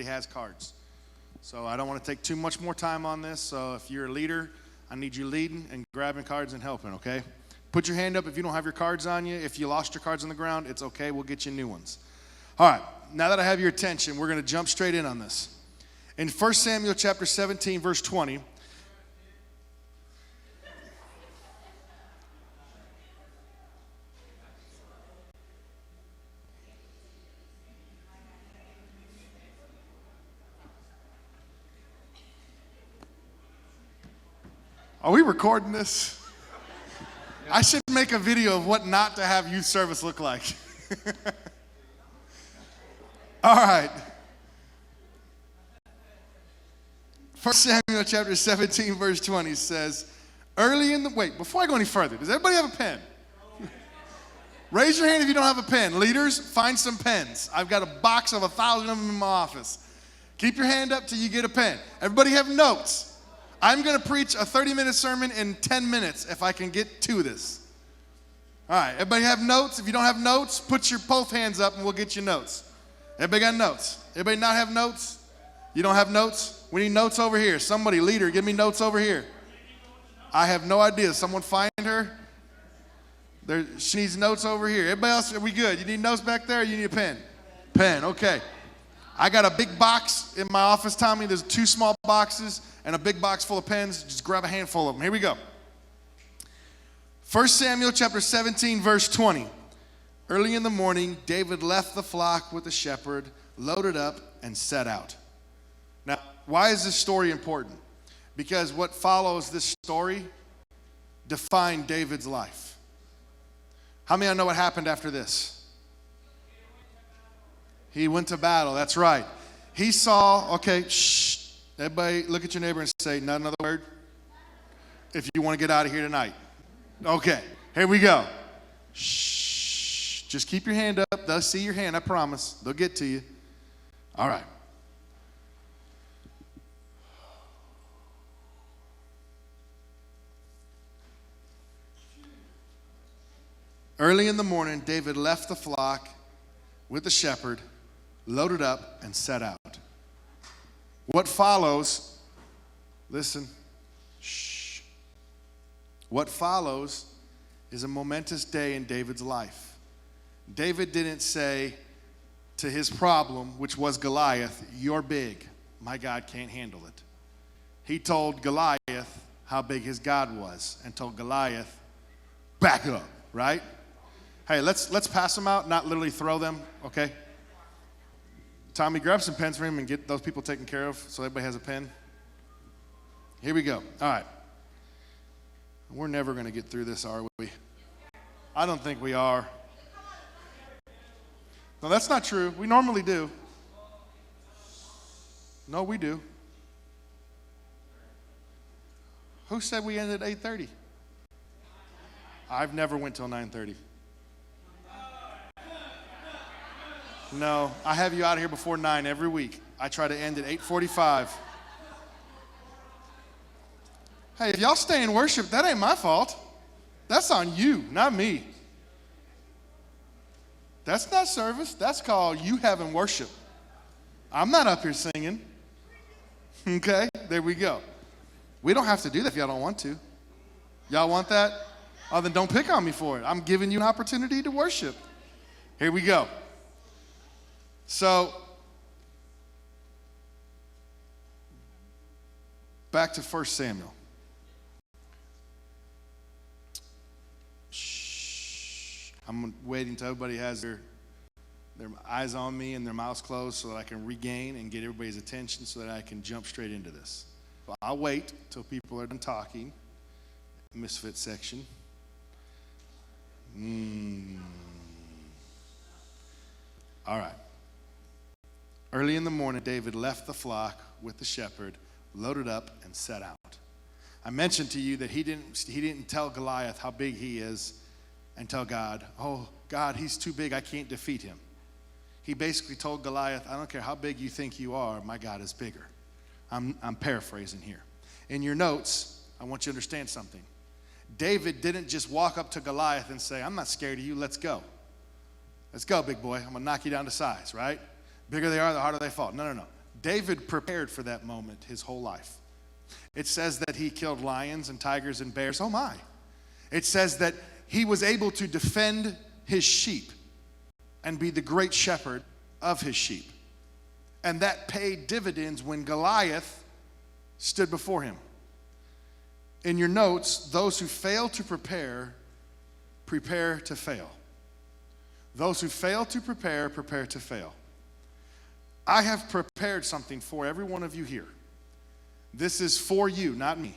has cards. So I don't want to take too much more time on this. So if you're a leader, I need you leading and grabbing cards and helping, okay? Put your hand up if you don't have your cards on you. If you lost your cards on the ground, it's okay. We'll get you new ones. All right. Now that I have your attention, we're going to jump straight in on this. In 1 Samuel chapter 17, verse 20, are we recording this? I should make a video of what not to have youth service look like. All right. 1 Samuel chapter 17, verse 20 says, before I go any further, does everybody have a pen? Raise your hand if you don't have a pen. Leaders, find some pens. I've got a box of 1,000 of them in my office. Keep your hand up till you get a pen. Everybody have notes. I'm going to preach a 30-minute sermon in 10 minutes if I can get to this. All right, everybody have notes? If you don't have notes, put your both hands up and we'll get you notes. Everybody got notes? Everybody not have notes? You don't have notes? We need notes over here. Somebody, leader, give me notes over here. I have no idea. Someone find her. She needs notes over here. Everybody else, are we good? You need notes back there or you need a pen? Pen, okay. I got a big box in my office, Tommy. There's 2 small boxes and a big box full of pens. Just grab a handful of them. Here we go. 1 Samuel chapter 17, verse 20. Early in the morning, David left the flock with the shepherd, loaded up, and set out. Now, why is this story important? Because what follows this story defined David's life. How many of you know what happened after this? He went to battle, that's right. He saw, okay, shh. Everybody look at your neighbor and say, not another word. If you want to get out of here tonight. Okay, here we go. Shh. Just keep your hand up. They'll see your hand, I promise. They'll get to you. All right. Early in the morning, David left the flock with the shepherd, loaded up, and set out. What follows, listen, shh. What follows is a momentous day in David's life. David didn't say to his problem, which was Goliath, you're big, my God can't handle it. He told Goliath how big his God was and told Goliath, back up, right? Hey, let's pass them out, not literally throw them, okay? Tommy, grab some pens for him and get those people taken care of so everybody has a pen. Here we go. All right. We're never going to get through this, are we? I don't think we are. No, that's not true. We normally do. No, we do. Who said we ended at 8:30? I've never went till 9:30. No, I have you out of here before 9 every week. I try to end at 8:45. Hey, if y'all stay in worship, that ain't my fault. That's on you, not me. That's not service. That's called you having worship. I'm not up here singing. Okay, there we go. We don't have to do that if y'all don't want to. Y'all want that? Oh, then don't pick on me for it. I'm giving you an opportunity to worship. Here we go. So, back to 1 Samuel. Shh. I'm waiting until everybody has their eyes on me and their mouths closed so that I can regain and get everybody's attention so that I can jump straight into this. So I'll wait till people are done talking. Misfit section. All right. Early in the morning, David left the flock with the shepherd, loaded up, and set out. I mentioned to you that he didn't tell Goliath how big he is and tell God, oh, God, he's too big, I can't defeat him. He basically told Goliath, I don't care how big you think you are, my God is bigger. I'm paraphrasing here. In your notes, I want you to understand something. David didn't just walk up to Goliath and say, I'm not scared of you, let's go. Let's go, big boy. I'm going to knock you down to size, right? Bigger they are, the harder they fall. No. David prepared for that moment his whole life. It says that he killed lions and tigers and bears. Oh my. It says that he was able to defend his sheep and be the great shepherd of his sheep. And that paid dividends when Goliath stood before him. In your notes, those who fail to prepare to fail. Those who fail to prepare to fail. I have prepared something for every one of you here. This is for you, not me.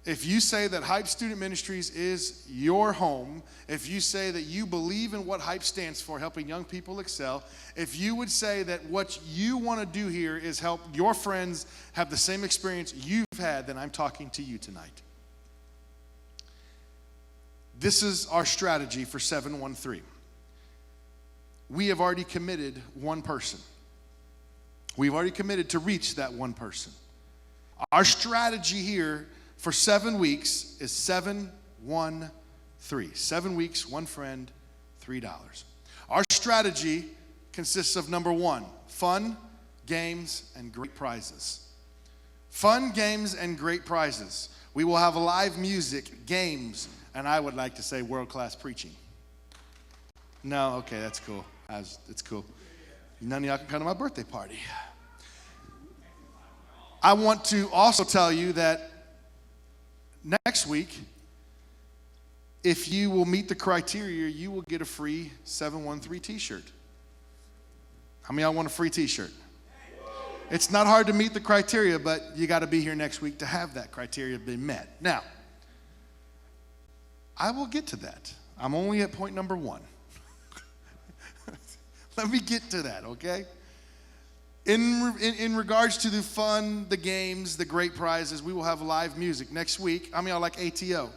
If you say that Hype Student Ministries is your home, if you say that you believe in what Hype stands for, helping young people excel, if you would say that what you want to do here is help your friends have the same experience you've had, then I'm talking to you tonight. This is our strategy for 713. We have already committed one person. We've already committed to reach that one person. Our strategy here for 7 weeks is 713. 7 weeks, one friend, $3. Our strategy consists of number one, fun, games, and great prizes. Fun, games, and great prizes. We will have live music, games, and I would like to say world-class preaching. No, okay, that's cool. It's cool. None of y'all can come to my birthday party. I want to also tell you that next week, if you will meet the criteria, you will get a free 713 t-shirt. How many of y'all want a free t-shirt? It's not hard to meet the criteria, but you got to be here next week to have that criteria been met. Now, I will get to that. I'm only at point number 1. Let me get to that, okay? In regards to the fun, the games, the great prizes, we will have live music next week. How many of y'all like ATO?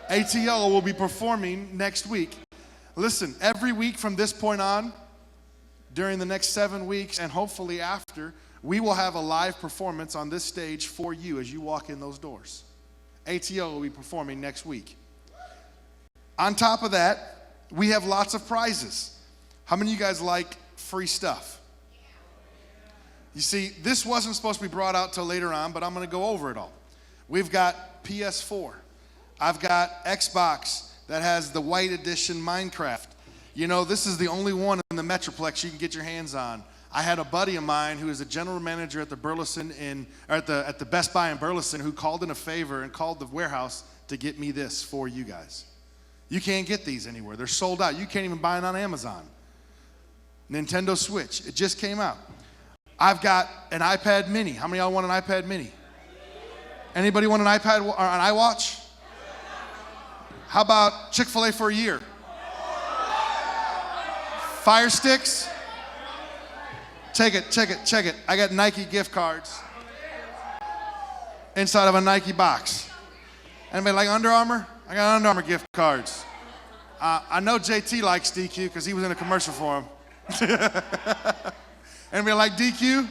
ATO will be performing next week. Listen, every week from this point on, during the next 7 weeks and hopefully after, we will have a live performance on this stage for you as you walk in those doors. ATO will be performing next week. On top of that, we have lots of prizes. How many of you guys like free stuff? You see, this wasn't supposed to be brought out till later on, but I'm going to go over it all. We've got PS4. I've got Xbox that has the white edition Minecraft. You know, this is the only one in the Metroplex you can get your hands on. I had a buddy of mine who is a general manager at the at the Best Buy in Burleson who called in a favor and called the warehouse to get me this for you guys. You can't get these anywhere. They're sold out. You can't even buy it on Amazon. Nintendo Switch. It just came out. I've got an iPad mini. How many of y'all want an iPad mini? Anybody want an iPad or an iWatch? How about Chick-fil-A for a year? Fire sticks? Check it. I got Nike gift cards inside of a Nike box. Anybody like Under Armour? I got Under Armour gift cards. I know JT likes DQ because he was in a commercial for him. Anybody like DQ?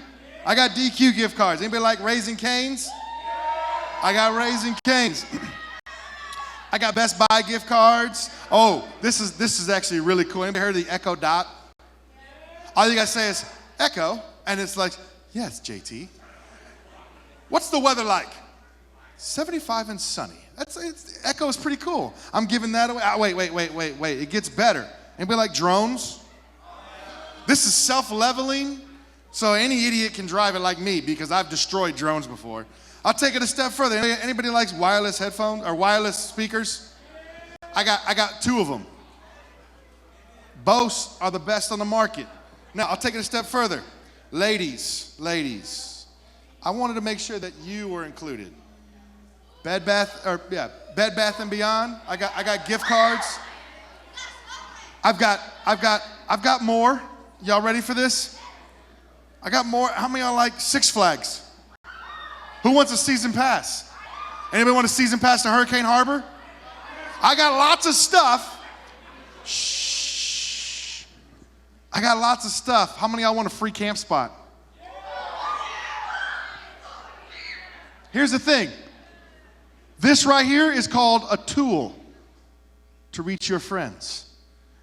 I got DQ gift cards. Anybody like Raising Cane's? I got Raising Cane's. I got Best Buy gift cards. Oh, this is actually really cool. Anybody heard of the Echo Dot? All you gotta say is Echo, and it's like, yes, JT. What's the weather like? 75 and sunny. Echo is pretty cool. I'm giving that away. Wait. It gets better. Anybody like drones? This is self-leveling, so any idiot can drive it like me because I've destroyed drones before. I'll take it a step further. Anybody likes wireless headphones or wireless speakers? I got 2 of them. Bose are the best on the market. Now, I'll take it a step further. Ladies, I wanted to make sure that you were included. Bed Bath and Beyond. I got gift cards. I've got more. Y'all ready for this? I got more. How many of y'all like Six Flags? Who wants a season pass? Anybody want a season pass to Hurricane Harbor? I got lots of stuff. Shh. I got lots of stuff. How many of y'all want a free camp spot? Here's the thing. This right here is called a tool to reach your friends.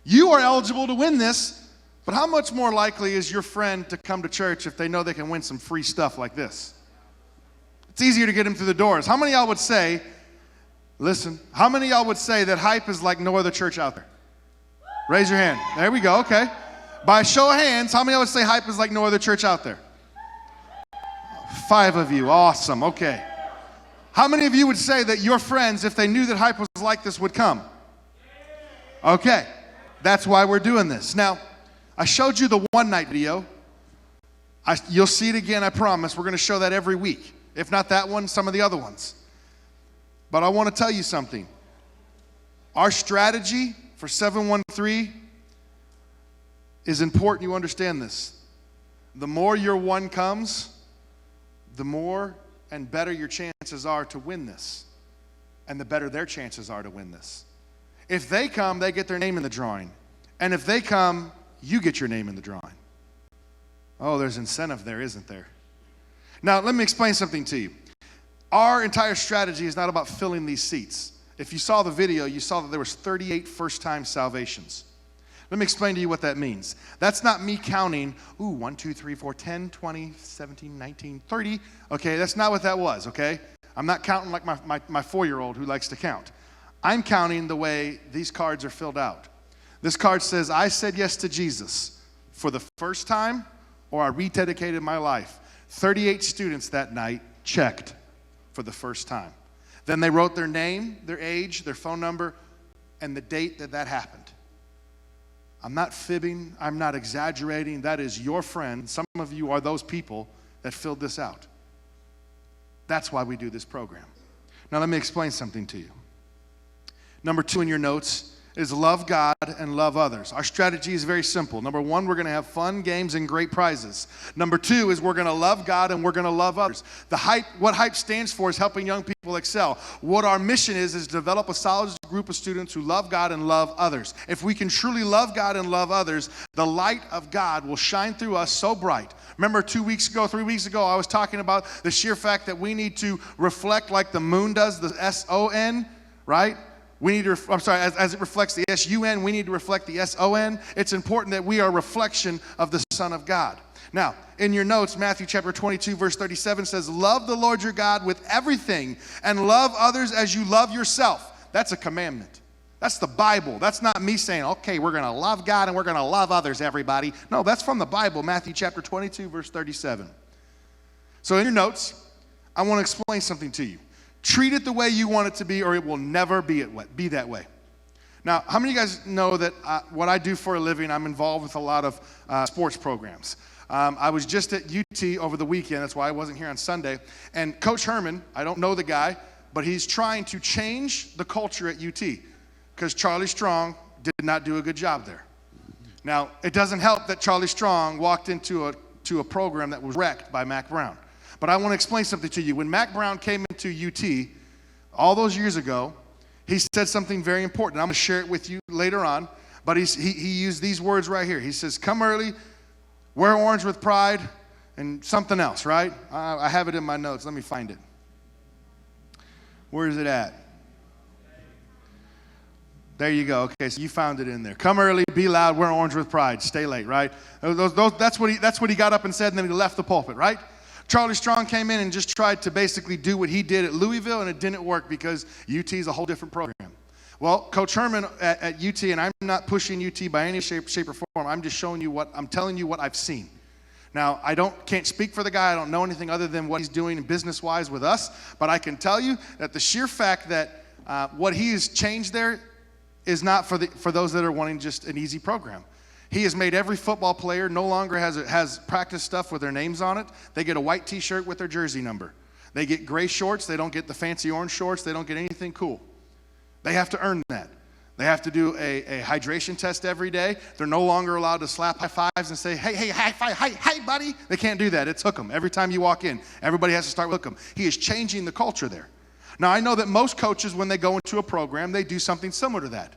You are eligible to win this But how much more likely is your friend to come to church if they know they can win some free stuff like this? It's easier to get them through the doors. How many of y'all would say, listen, how many of y'all would say that Hype is like no other church out there? Raise your hand. There we go, okay. By a show of hands, how many of y'all would say Hype is like no other church out there? 5 of you, awesome, okay. How many of you would say that your friends, if they knew that Hype was like this, would come? Okay, that's why we're doing this. Now, I showed you the one night video. You'll see it again, I promise. We're going to show that every week. If not that one, some of the other ones. But I want to tell you something. Our strategy for 713 is important you understand this. The more your one comes, the more and better your chances are to win this. And the better their chances are to win this. If they come, they get their name in the drawing. And if they come, you get your name in the drawing. Oh, there's incentive there, isn't there? Now, let me explain something to you. Our entire strategy is not about filling these seats. If you saw the video, you saw that there was 38 first-time salvations. Let me explain to you what that means. That's not me counting, 1, 2, 3, 4, 10, 20, 17, 19, 30. Okay, that's not what that was, okay? I'm not counting like my 4-year-old who likes to count. I'm counting the way these cards are filled out. This card says, I said yes to Jesus for the first time, or I rededicated my life. 38 students that night checked for the first time. Then they wrote their name, their age, their phone number, and the date that happened. I'm not fibbing. I'm not exaggerating. That is your friend. Some of you are those people that filled this out. That's why we do this program. Now let me explain something to you. Number 2 in your notes is love God and love others. Our strategy is very simple. Number 1, we're going to have fun, games, and great prizes. Number 2 is we're going to love God and we're going to love others. What Hype stands for is helping young people excel. What our mission is develop a solid group of students who love God and love others. If we can truly love God and love others, the light of God will shine through us so bright. Remember 3 weeks ago, I was talking about the sheer fact that we need to reflect like the moon does, the S-O-N, right? We need to, as it reflects the S-U-N, we need to reflect the S-O-N. It's important that we are a reflection of the Son of God. Now, in your notes, Matthew chapter 22, verse 37 says, love the Lord your God with everything and love others as you love yourself. That's a commandment. That's the Bible. That's not me saying, okay, we're going to love God and we're going to love others, everybody. No, that's from the Bible, Matthew chapter 22, verse 37. So in your notes, I want to explain something to you. Treat it the way you want it to be, or it will never be that way. Now, how many of you guys know that what I do for a living, I'm involved with a lot of sports programs. I was just at UT over the weekend. That's why I wasn't here on Sunday. And Coach Herman, I don't know the guy, but he's trying to change the culture at UT because Charlie Strong did not do a good job there. Now, it doesn't help that Charlie Strong walked into a program that was wrecked by Mac Brown. But I want to explain something to you. When Mac Brown came into UT all those years ago, he said something very important. I'm going to share it with you later on. But he used these words right here. He says, come early, wear orange with pride, and something else, right? I have it in my notes. Let me find it. Where is it at? There you go. Okay, so you found it in there. Come early, be loud, wear orange with pride, stay late, right? That's what he got up and said, and then he left the pulpit, right? Charlie Strong came in and just tried to basically do what he did at Louisville, and it didn't work because UT is a whole different program. Well, Coach Herman at UT, and I'm not pushing UT by any shape or form. I'm just showing you I'm telling you what I've seen. Now, can't speak for the guy. I don't know anything other than what he's doing business-wise with us, but I can tell you that the sheer fact that what he has changed there is not for those that are wanting just an easy program. He has made every football player no longer has practice stuff with their names on it. They get a white T-shirt with their jersey number. They get gray shorts. They don't get the fancy orange shorts. They don't get anything cool. They have to earn that. They have to do a hydration test every day. They're no longer allowed to slap high fives and say, hey, high five, hey, buddy. They can't do that. It's hook 'em. Every time you walk in, everybody has to start with hook 'em. He is changing the culture there. Now, I know that most coaches, when they go into a program, they do something similar to that.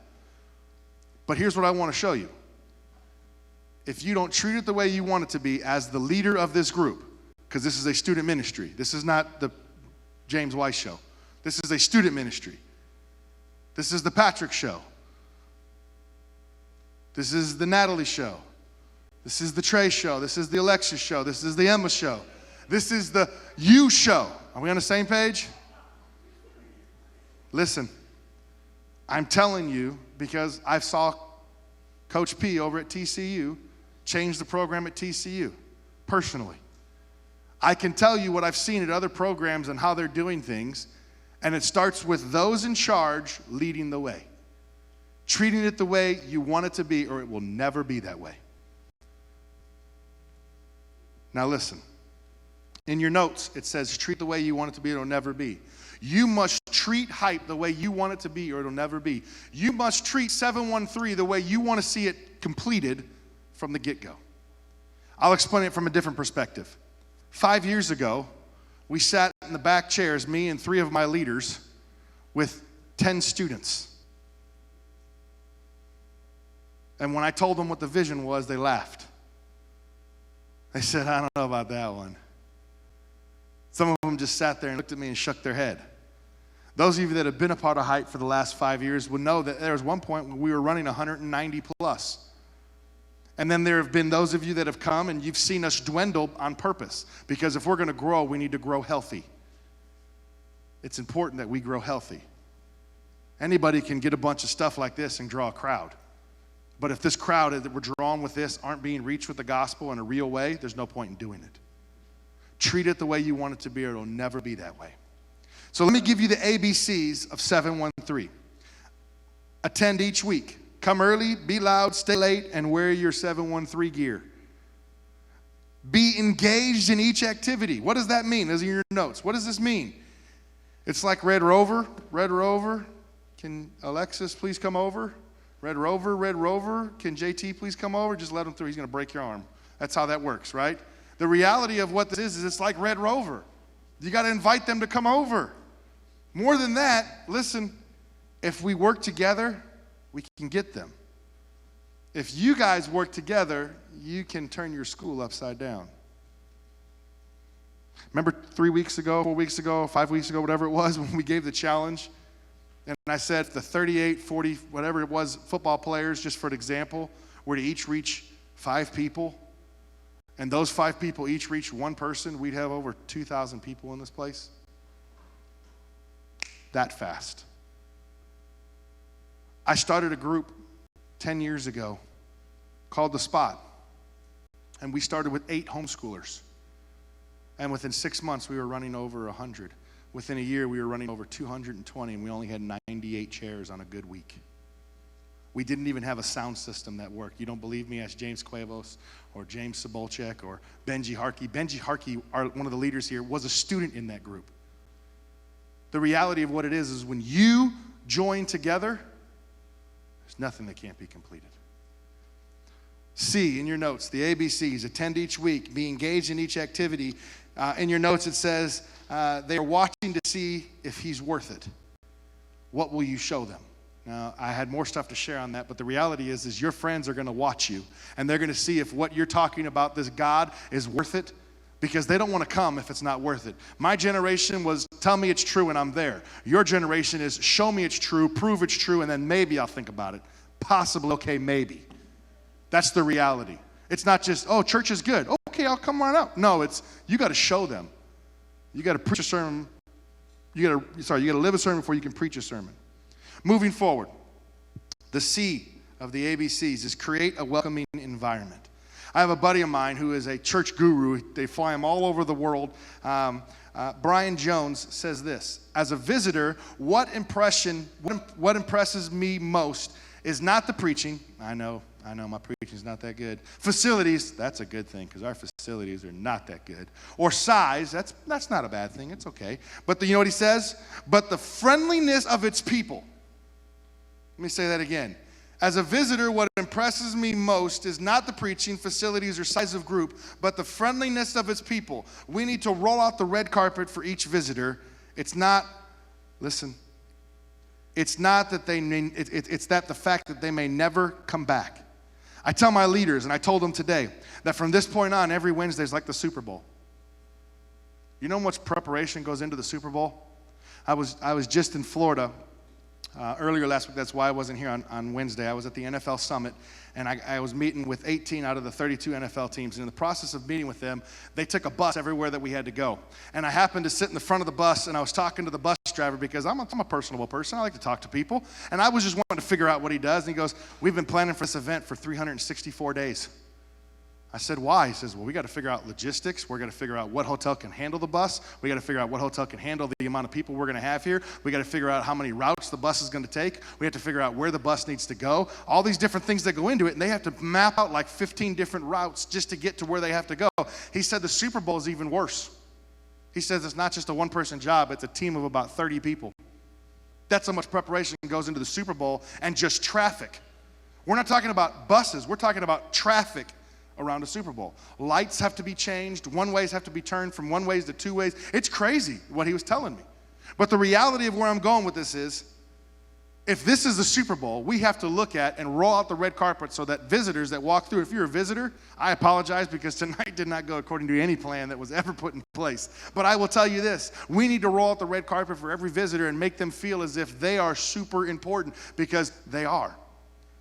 But here's what I want to show you. If you don't treat it the way you want it to be as the leader of this group, because this is a student ministry. This is not the James Weiss show. This is a student ministry. This is the Patrick show. This is the Natalie show. This is the Trey show. This is the Alexis show. This is the Emma show. This is the you show. Are we on the same page? Listen, I'm telling you because I saw Coach P over at TCU change the program at TCU personally. I can tell you what I've seen at other programs and how they're doing things, and it starts with those in charge leading the way. Treating it the way you want it to be, or it will never be that way. Now listen, in your notes it says treat the way you want it to be, or it'll never be. You must treat hype the way you want it to be, or it'll never be. You must treat 713 the way you want to see it completed from the get-go. I'll explain it from a different perspective. 5 years ago, we sat in the back chairs, me and 3 of my leaders, with 10 students. And when I told them what the vision was, they laughed. They said, I don't know about that one. Some of them just sat there and looked at me and shook their head. Those of you that have been a part of Hype for the last 5 years would know that there was one point when we were running 190 plus. And then there have been those of you that have come and you've seen us dwindle on purpose. Because if we're going to grow, we need to grow healthy. It's important that we grow healthy. Anybody can get a bunch of stuff like this and draw a crowd. But if this crowd that we're drawing with this aren't being reached with the gospel in a real way, there's no point in doing it. Treat it the way you want it to be, or it'll never be that way. So let me give you the ABCs of 713. Attend each week. Come early, be loud, stay late, and wear your 713 gear. Be engaged in each activity. What does that mean? Those are your notes. What does this mean? It's like Red Rover. Red Rover, can Alexis please come over? Red Rover, can JT please come over? Just let him through. He's going to break your arm. That's how that works, right? The reality of what this is it's like Red Rover. You got to invite them to come over. More than that, listen, if we work together, we can get them. If you guys work together, you can turn your school upside down. Remember 3 weeks ago, 4 weeks ago, 5 weeks ago, whatever it was, when we gave the challenge? And I said the 38, 40, whatever it was, football players, just for an example, were to each reach 5 people, and those 5 people each reach one person, we'd have over 2,000 people in this place. That fast. I started a group 10 years ago called The Spot, and we started with 8 homeschoolers. And within 6 months, we were running over 100. Within a year, we were running over 220, and we only had 98 chairs on a good week. We didn't even have a sound system that worked. You don't believe me? Ask James Cuevos or James Sobolchek or Benji Harkey. Benji Harkey, one of the leaders here, was a student in that group. The reality of what it is when you join together, there's nothing that can't be completed. C, in your notes, the ABCs, attend each week, be engaged in each activity. In your notes it says they are watching to see if he's worth it. What will you show them? Now, I had more stuff to share on that, but the reality is your friends are going to watch you, and they're going to see if what you're talking about, this God, is worth it, because they don't want to come if it's not worth it. My generation was, tell me it's true and I'm there. Your generation is, show me it's true, prove it's true, and then maybe I'll think about it. Possibly, okay, maybe. That's the reality. It's not just, oh, church is good. Okay, I'll come on out. No, it's, you got to show them. You got to preach a sermon. You got to live a sermon before you can preach a sermon. Moving forward, the C of the ABCs is create a welcoming environment. I have a buddy of mine who is a church guru. They fly him all over the world. Brian Jones says this: as a visitor, what impresses me most is not the preaching. I know my preaching is not that good. Facilities, that's a good thing because our facilities are not that good. Or size, that's not a bad thing. It's okay. But you know what he says? But the friendliness of its people. Let me say that again. As a visitor, what impresses me most is not the preaching, facilities, or size of group, but the friendliness of its people. We need to roll out the red carpet for each visitor. It's not, listen, it's not that it's that the fact that they may never come back. I tell my leaders, and I told them today, that from this point on, every Wednesday is like the Super Bowl. You know how much preparation goes into the Super Bowl? I was just in Florida earlier last week. That's why I wasn't here on Wednesday. I was at the NFL Summit, and I was meeting with 18 out of the 32 NFL teams. And in the process of meeting with them, they took a bus everywhere that we had to go. And I happened to sit in the front of the bus, and I was talking to the bus driver because I'm a personable person. I like to talk to people. And I was just wanting to figure out what he does. And he goes, we've been planning for this event for 364 days. I said, why? He says, well, we got to figure out logistics. We're going to figure out what hotel can handle the bus. We got to figure out what hotel can handle the amount of people we're going to have here. We got to figure out how many routes the bus is going to take. We have to figure out where the bus needs to go. All these different things that go into it, and they have to map out like 15 different routes just to get to where they have to go. He said the Super Bowl is even worse. He says it's not just a one-person job. It's a team of about 30 people. That's how much preparation goes into the Super Bowl and just traffic. We're not talking about buses. We're talking about traffic around a Super Bowl. Lights have to be changed. One-ways have to be turned from one-ways to two-ways. It's crazy what he was telling me. But the reality of where I'm going with this is, if this is the Super Bowl, we have to look at and roll out the red carpet so that visitors that walk through, if you're a visitor, I apologize because tonight did not go according to any plan that was ever put in place. But I will tell you this, we need to roll out the red carpet for every visitor and make them feel as if they are super important, because they are,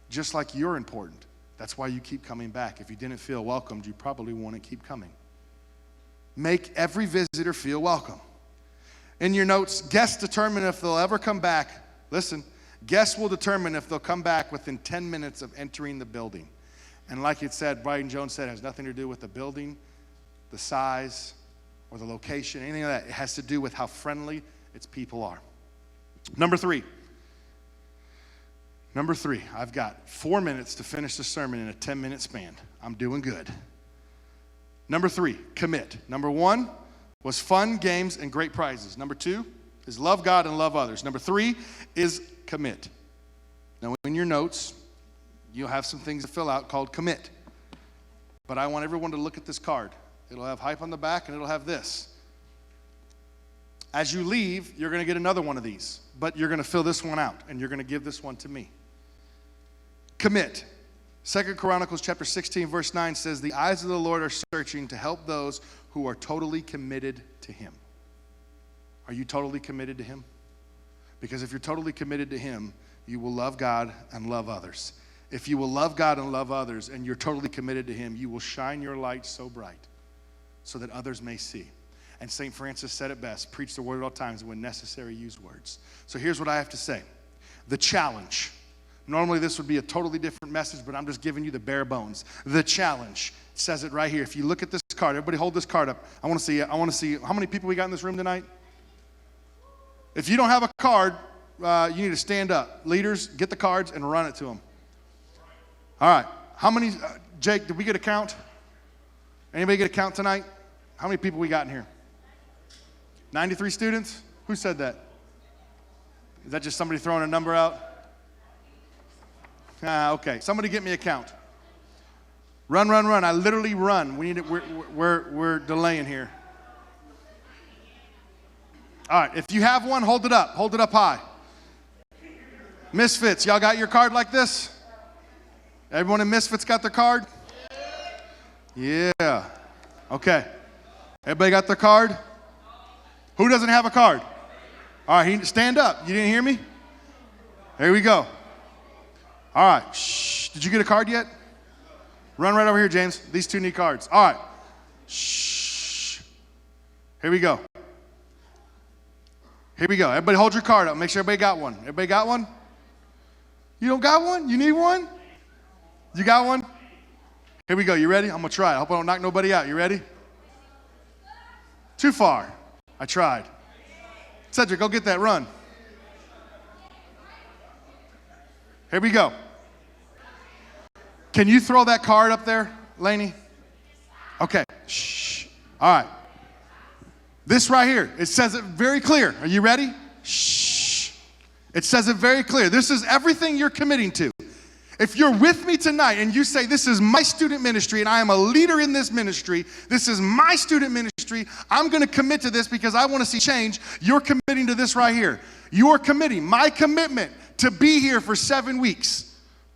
just like you're important. That's why you keep coming back. If you didn't feel welcomed, you probably want to keep coming. Make every visitor feel welcome. In your notes, guests determine if they'll ever come back. Listen, guests will determine if they'll come back within 10 minutes of entering the building. And like it said, Brian Jones said, it has nothing to do with the building, the size, or the location, anything like that. It has to do with how friendly its people are. Number three, I've got 4 minutes to finish the sermon in a 10-minute span. I'm doing good. Number 3, commit. Number 1 was fun, games, and great prizes. Number 2 is love God and love others. Number 3 is commit. Now, in your notes, you'll have some things to fill out called commit. But I want everyone to look at this card. It'll have hype on the back, and it'll have this. As you leave, you're going to get another one of these, but you're going to fill this one out, and you're going to give this one to me. Commit. 2 Chronicles chapter 16, verse 9 says, the eyes of the Lord are searching to help those who are totally committed to him. Are you totally committed to him? Because if you're totally committed to him, you will love God and love others. If you will love God and love others and you're totally committed to him, you will shine your light so bright so that others may see. And St. Francis said it best, preach the word at all times, and when necessary, use words. So here's what I have to say. The challenge. Normally this would be a totally different message, but I'm just giving you the bare bones. The challenge. It says it right here. If you look at this card, everybody hold this card up. I want to see it. I want to see how many people we got in this room tonight. If you don't have a card, you need to stand up. Leaders, get the cards and run it to them. All right. How many, Jake, did we get a count? Anybody get a count tonight? How many people we got in here? 93 students? Who said that? Is that just somebody throwing a number out? Okay. Somebody get me a count. Run, run, run. I literally run. We need it. We're delaying here. All right. If you have one, hold it up. Hold it up high. Misfits, y'all got your card like this? Everyone in Misfits got their card? Yeah. Okay. Everybody got their card? Who doesn't have a card? All right, stand up. You didn't hear me? Here we go. All right. Shh. Did you get a card yet? Run right over here, James. These two need cards. All right. Shh. Here we go. Here we go. Everybody hold your card up. Make sure everybody got one. Everybody got one? You don't got one? You need one? You got one? Here we go. You ready? I'm going to try. I hope I don't knock nobody out. You ready? Too far. I tried. Cedric, go get that. Run. Here we go. Can you throw that card up there, Lainey? Okay. Shh. All right. This right here, it says it very clear. Are you ready? Shh. It says it very clear. This is everything you're committing to. If you're with me tonight and you say, this is my student ministry and I am a leader in this ministry, this is my student ministry, I'm going to commit to this because I want to see change, you're committing to this right here. You're committing. My commitment to be here for 7 weeks.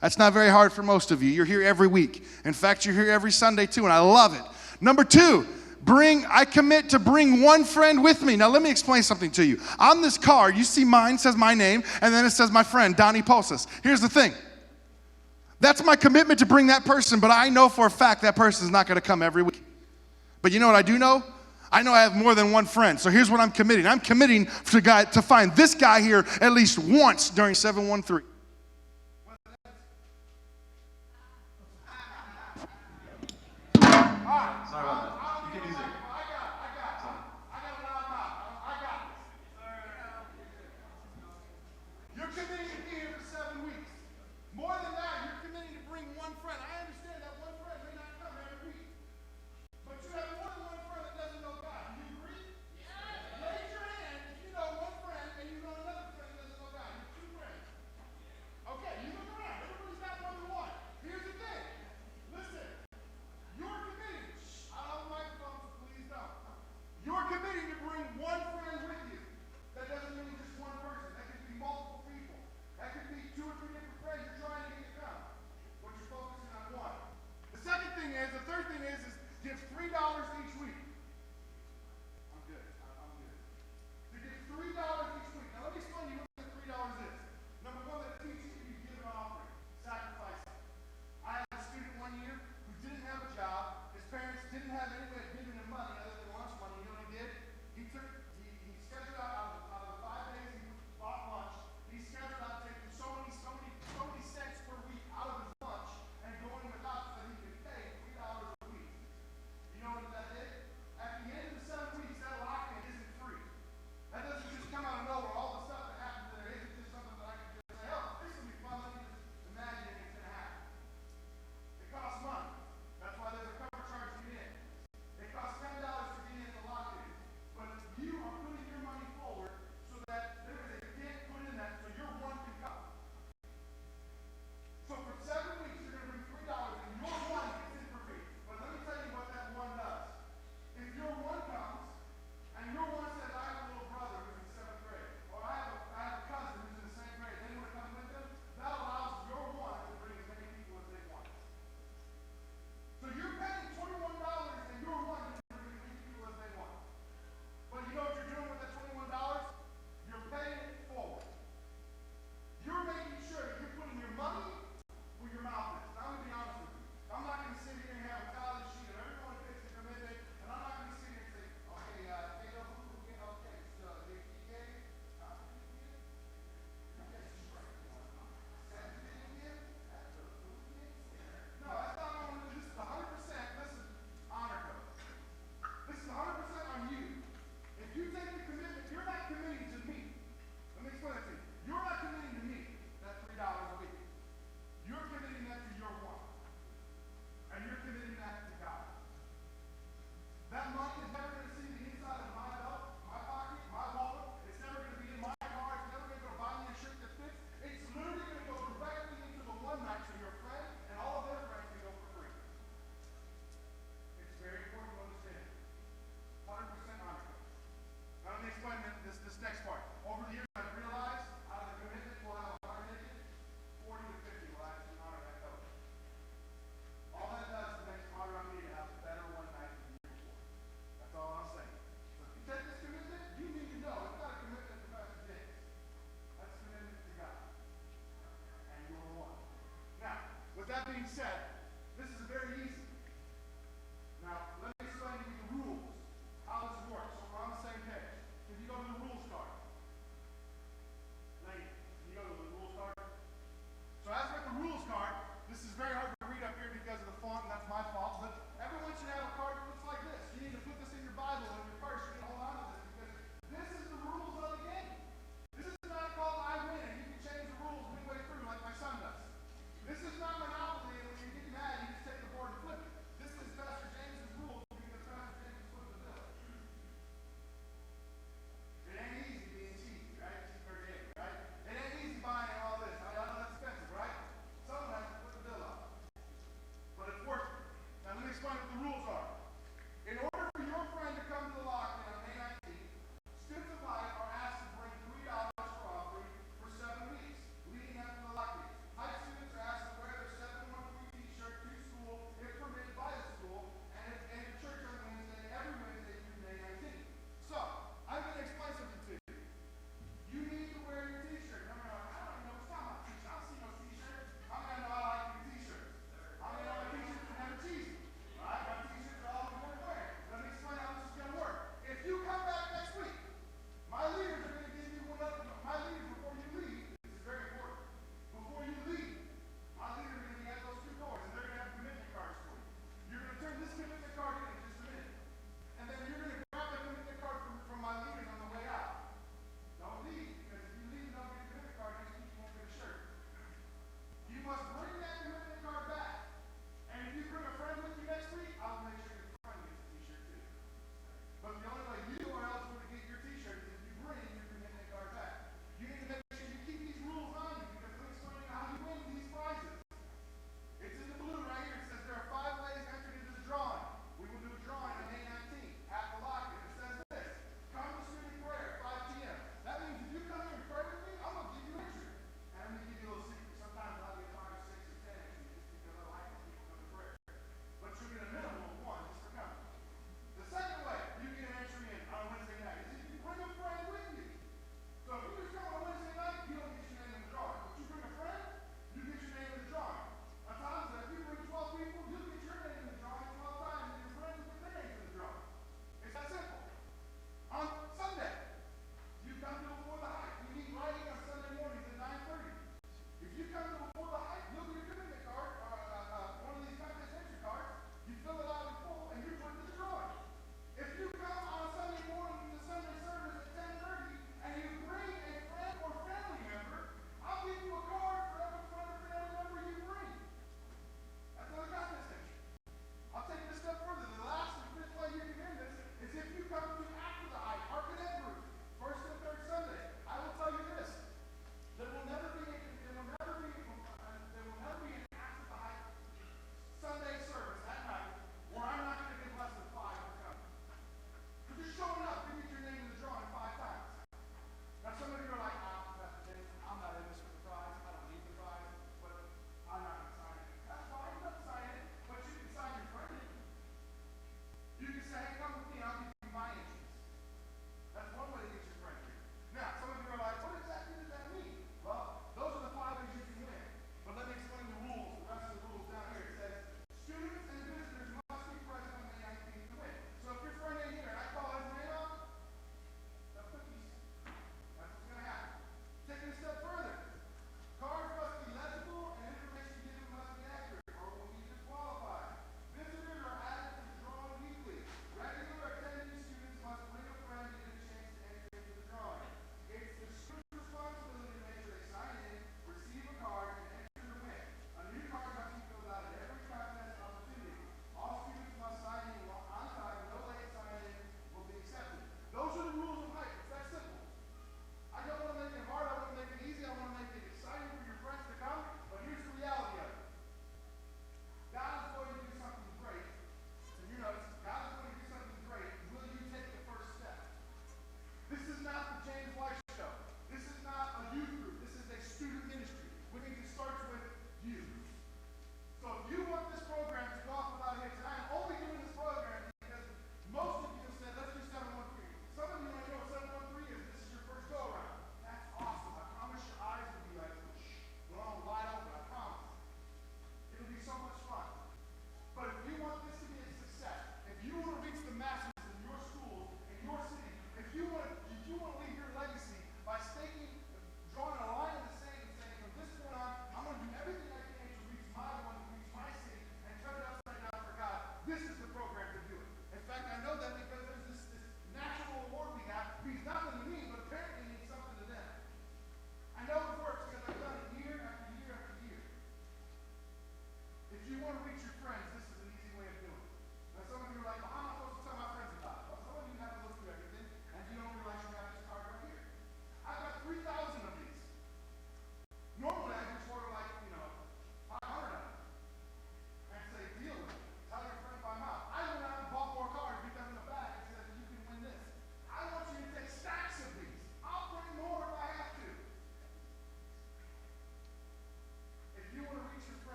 That's not very hard for most of you. You're here every week. In fact, you're here every Sunday too, and I love it. Number 2, I commit to bring one friend with me. Now let me explain something to you. On this card, you see mine says my name, and then it says my friend, Donnie Posas. Here's the thing. That's my commitment to bring that person, but I know for a fact that person is not going to come every week. But you know what I do know? I know I have more than one friend. So here's what I'm committing. I'm committing to find this guy here at least once during 713. Sorry about that. You can use it.